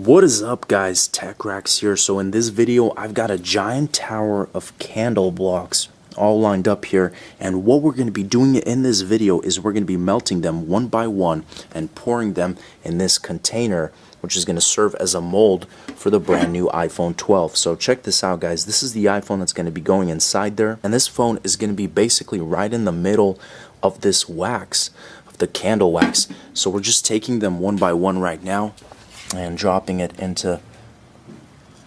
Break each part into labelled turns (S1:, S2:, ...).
S1: What is up, guys? TechRax here. So in this video I've got a giant tower of candle blocks all lined up here, and what we're going to be doing in this video is we're going to be melting them one by one and pouring them in this container, which is going to serve as a mold for the brand new iPhone 12. So check this out, guys. This is the iPhone that's going to be going inside there, and this phone is going to be basically right in the middle of this wax, of the candle wax. So we're just taking them one by one right now and dropping it into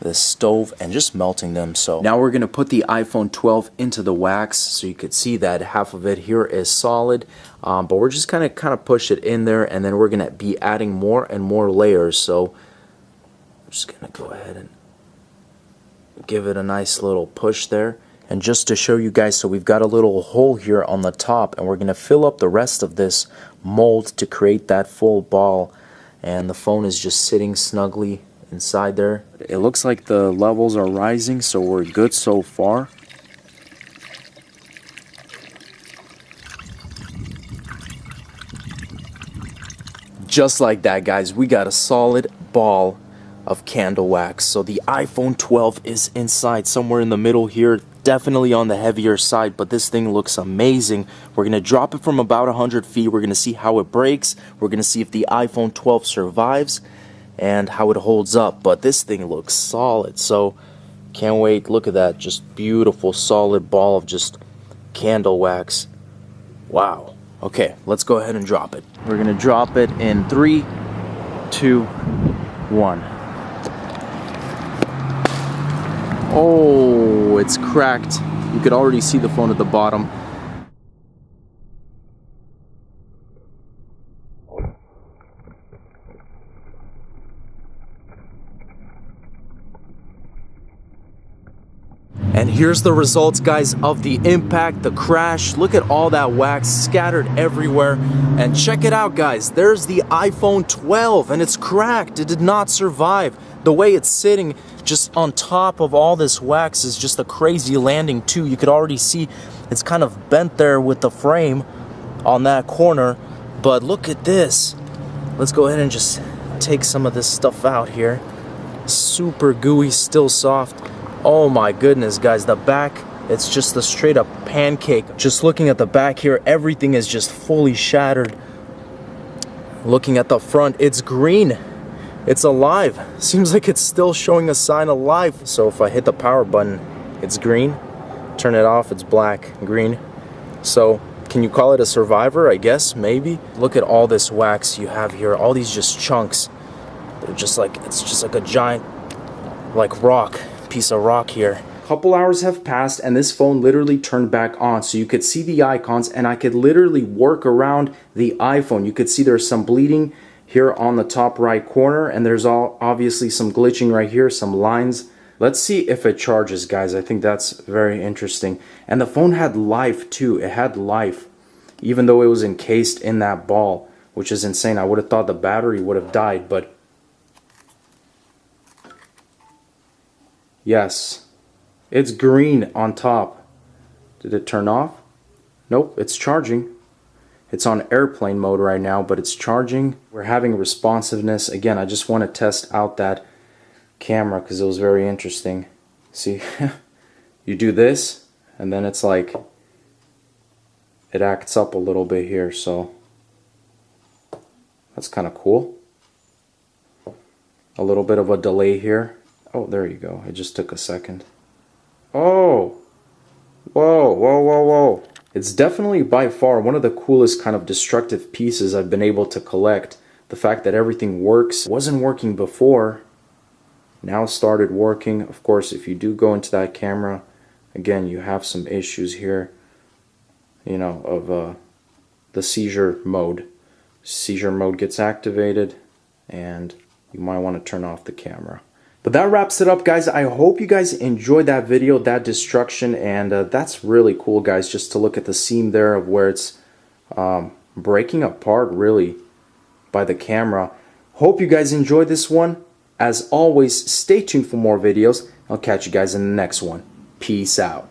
S1: the stove and just melting them. So now we're going to put the iPhone 12 into the wax, so you could see that half of it here is solid, but we're just kind of push it in there, and then we're going to be adding more and more layers. So I'm just going to go ahead and give it a nice little push there. And just to show you guys, so we've got a little hole here on the top, and we're going to fill up the rest of this mold to create that full ball. And the phone is just sitting snugly inside there. It looks like the levels are rising, so we're good so far. Just like that, guys, we got a solid ball of candle wax. So the iPhone 12 is inside somewhere in the middle here, definitely on the heavier side, but this thing looks amazing. We're going to drop it from about 100 feet. We're going to see how it breaks. We're going to see if the iPhone 12 survives and how it holds up, but this thing looks solid, so can't wait. Look at that, just beautiful solid ball of just candle wax. Wow. Okay, let's go ahead and drop it. We're going to drop it in 3, 2, 1. Oh, it's cracked. You could already see the phone at the bottom. And here's the results, guys, of the impact, the crash. Look at all that wax scattered everywhere. And check it out, guys. There's the iPhone 12, and it's cracked. It did not survive. The way it's sitting just on top of all this wax is just a crazy landing too. You could already see it's kind of bent there with the frame on that corner. But look at this. Let's go ahead and just take some of this stuff out here. Super gooey, still soft. Oh my goodness, guys, the back, it's just a straight up pancake. Just looking at the back here, everything is just fully shattered. Looking at the front, it's green. It's alive. Seems like it's still showing a sign of life. So if I hit the power button, it's green. Turn it off, it's black, green. So can you call it a survivor? I guess, maybe. Look at all this wax you have here. All these just chunks. They're just like, it's just like a giant, like rock, piece of rock here. A couple hours have passed, and this phone literally turned back on, so you could see the icons, and I could literally work around the iPhone. You could see there's some bleeding here on the top right corner, and there's obviously some glitching right here, some lines. Let's see if it charges, guys. I think that's very interesting. And the phone had life too. It had life, even though it was encased in that ball, which is insane. I would have thought the battery would have died, but yes, it's green on top. Did it turn off? Nope, it's charging. It's on airplane mode right now, but it's charging. We're having responsiveness. Again, I just want to test out that camera because it was very interesting. See, you do this, and then it's like, it acts up a little bit here, so that's kind of cool. A little bit of a delay here. Oh, there you go. It just took a second. Oh! Whoa, whoa, whoa, whoa. It's definitely by far one of the coolest kind of destructive pieces I've been able to collect. The fact that everything works. Wasn't working before. Now started working. Of course, if you do go into that camera, again, you have some issues here, you know, of the seizure mode. Seizure mode gets activated, and you might want to turn off the camera. But that wraps it up, guys. I hope you guys enjoyed that video, that destruction, and that's really cool, guys, just to look at the seam there of where it's breaking apart, really, by the camera. Hope you guys enjoyed this one. As always, stay tuned for more videos. I'll catch you guys in the next one. Peace out.